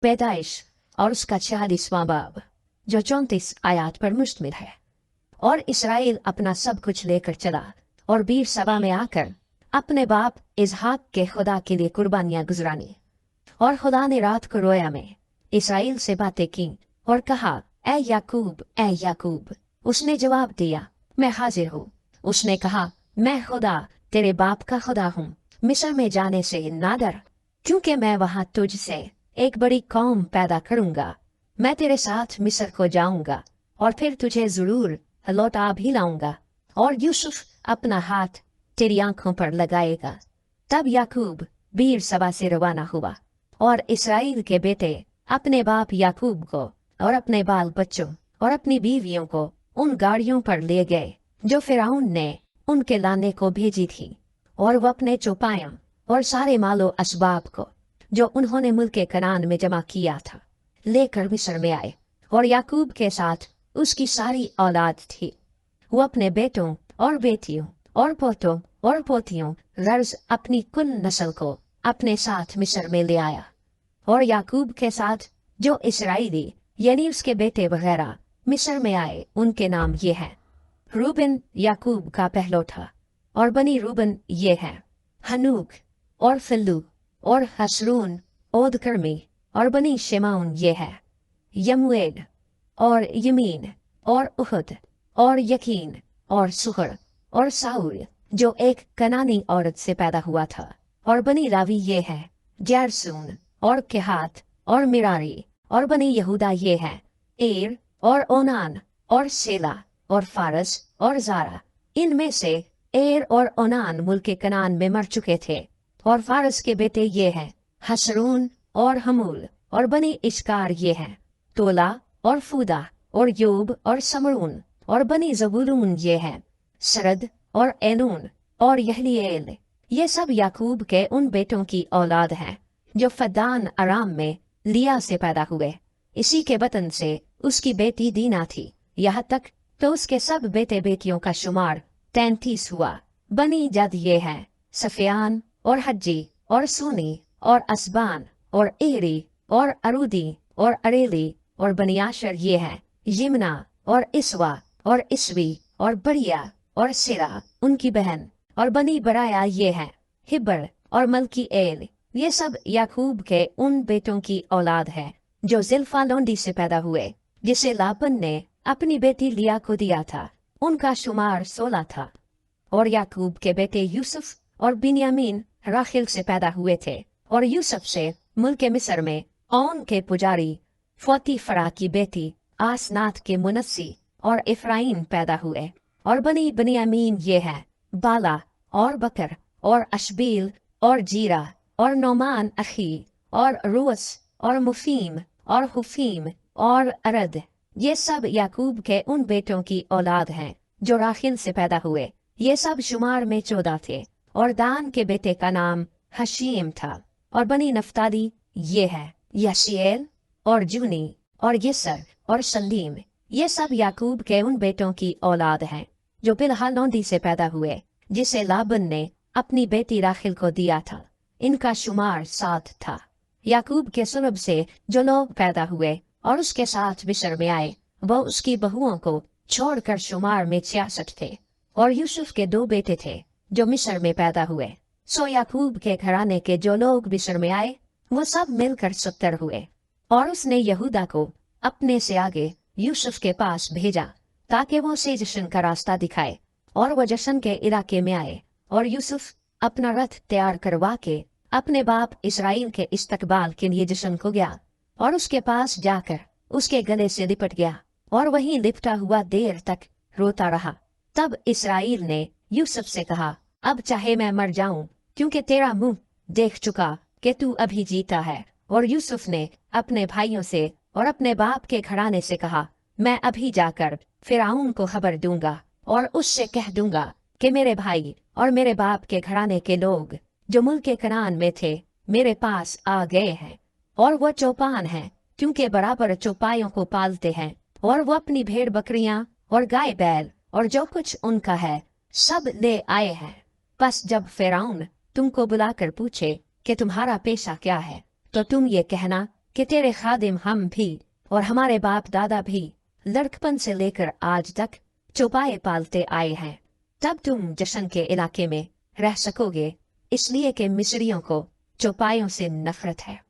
पैदाइश और उसका 40वां बाब जो 34 आयत पर मुश्तमिल है। और इसराइल अपना सब कुछ लेकर चला और बीर सबा में आकर अपने बाप इसहाक के खुदा के लिए कुर्बानियां गुजरानी। और खुदा ने रात को रोया में इसराइल से बातें की और कहा, ए याकूब। उसने जवाब दिया, मैं हाजिर हूँ। उसने कहा, मैं खुदा तेरे बाप का खुदा हूँ। मिस्र में जाने से ना डर, क्योंकि मैं वहां तुझसे एक बड़ी कौम पैदा करूंगा। मैं तेरे साथ मिस्र को जाऊंगा और फिर तुझे जरूर लौटा भी लाऊंगा। और यूसुफ अपना हाथ तेरी आंखों पर लगाएगा। तब याकूब बीर सबा से रवाना हुआ और इसराइल के बेटे अपने बाप याकूब को और अपने बाल बच्चों और अपनी बीवियों को उन गाड़ियों पर ले गए जो फिरौन ने उनके लाने को भेजी थी। और वो अपने चौपायों और सारे मालो असबाब को जो उन्होंने मुल्क कनान में जमा किया था लेकर मिस्र में आए। और याकूब के साथ उसकी सारी औलाद थी। वो अपने बेटों और बेटियों और पोतों और पोतियों गर्ज अपनी कुल नस्ल को अपने साथ मिस्र में ले आया। और याकूब के साथ जो इसराइली यानी उसके बेटे वगैरह मिस्र में आए उनके नाम ये हैं। रूबन याकूब का पहलौठा और बनी रूबन ये हैं, हनूक और फिल्लू और हसरून ओदकर्मी और बनी शिमौन ये है, यमुएल और यमीन और उहद और यकीन और सुहर और साउल जो एक कनानी औरत से पैदा हुआ था। और बनी लावी ये है, जैरसून और केहात और मिरारी। और बनी यहूदा ये है, एर और ओनान और सेला और फारस और जारा। इनमें से एर और ओनान मुल्क कनान में मर चुके थे। और फारस के बेटे ये हैं, हसरून और हमूल। और बनी इश्कार ये हैं, तोला और फूदा और योब और समरून। और बनी जबूलून ये हैं, सरद और एलून और यहलीएल। ये सब याकूब के उन बेटों की औलाद हैं जो फद्दान अराम में लिया से पैदा हुए। इसी के वतन से उसकी बेटी दीना थी। यहाँ तक तो उसके सब बेटे बेटियों का शुमार 33 हुआ। बनी जद ये हैं, सफियान और हज्जी और सूनी और असबान और एरी और अरूदी और अरेली। और बनी आशर ये हैं, यिमना और इसवा और इसवी और बढ़िया और सिरा उनकी बहन। और बनी बराया ये हैं, हिब्बर और मल्की एल। ये सब याकूब के उन बेटों की औलाद है जो जिल्फा लोंडी से पैदा हुए, जिसे लाबन ने अपनी बेटी लिया को दिया था। उनका शुमार 16 था। और याकूब के बेटे यूसुफ और बिन्यामीन राखिल से पैदा हुए थे। और यूसुफ से मुल्क मिस्र में औन के पुजारी फोतीफरा की बेटी आसनात के मुनस्सी और इफ्राइम पैदा हुए। और बनी बिन्यामीन ये है, बाला और बकर और अशबील और जीरा और नोमान अखी और रूस और मुफीम और हुफीम और अरद। ये सब याकूब के उन बेटों की औलाद हैं जो राखिल से पैदा हुए। ये सब शुमार में 14 थे। और दान के बेटे का नाम हशीम था। और बनी नफ्ताली ये है, यशीएल और जूनी और यसर और सलीम। ये सब याकूब के उन बेटों की औलाद हैं जो बिलहा लोंडी से पैदा हुए, जिसे लाबन ने अपनी बेटी राखिल को दिया था। इनका शुमार 7 था। याकूब के सुलभ से जो लोग पैदा हुए और उसके साथ मिस्र में आए, वो उसकी बहुओं को छोड़कर शुमार में 66 थे। और यूसुफ के 2 बेटे थे जो मिस्र में पैदा हुए। सो याकूब के घराने के जो लोग मिस्र में आए वो सब मिलकर 70 हुए। और उसने यहूदा को अपने से आगे यूसुफ के पास भेजा ताकि वो उसे जश्न का रास्ता दिखाए। और वो जश्न के इलाके में आए। और यूसुफ अपना रथ तैयार करवा के अपने बाप इसराइल के इस्तकबाल के लिए जश्न को गया और उसके पास जाकर उसके गले से लिपट गया और वहीं लिपटा हुआ देर तक रोता रहा। तब इसराइल ने यूसुफ से कहा, अब चाहे मैं मर जाऊं, क्योंकि तेरा मुंह देख चुका कि तू अभी जीता है। और यूसुफ ने अपने भाइयों से और अपने बाप के घराने से कहा, मैं अभी जाकर फिरौन को खबर दूंगा और उससे कह दूंगा कि मेरे भाई और मेरे बाप के घराने के लोग जो मुल्क कनान में थे मेरे पास आ गए हैं। और वो चौपान हैं, क्योंकि बराबर चौपाइयों को पालते हैं। और वो अपनी भेड़ बकरियां और गाय बैल और जो कुछ उनका है सब ले आए हैं। बस जब फिरौन तुमको बुलाकर पूछे कि तुम्हारा पेशा क्या है, तो तुम ये कहना کہ تیرے خادم ہم بھی اور ہمارے باپ دادا بھی لڑکپن سے لے کر آج تک چوپائے پالتے آئے ہیں، تب تم جشن کے علاقے میں رہ سکو گے، اس لیے کہ مصریوں کو چوپایوں سے نفرت ہے۔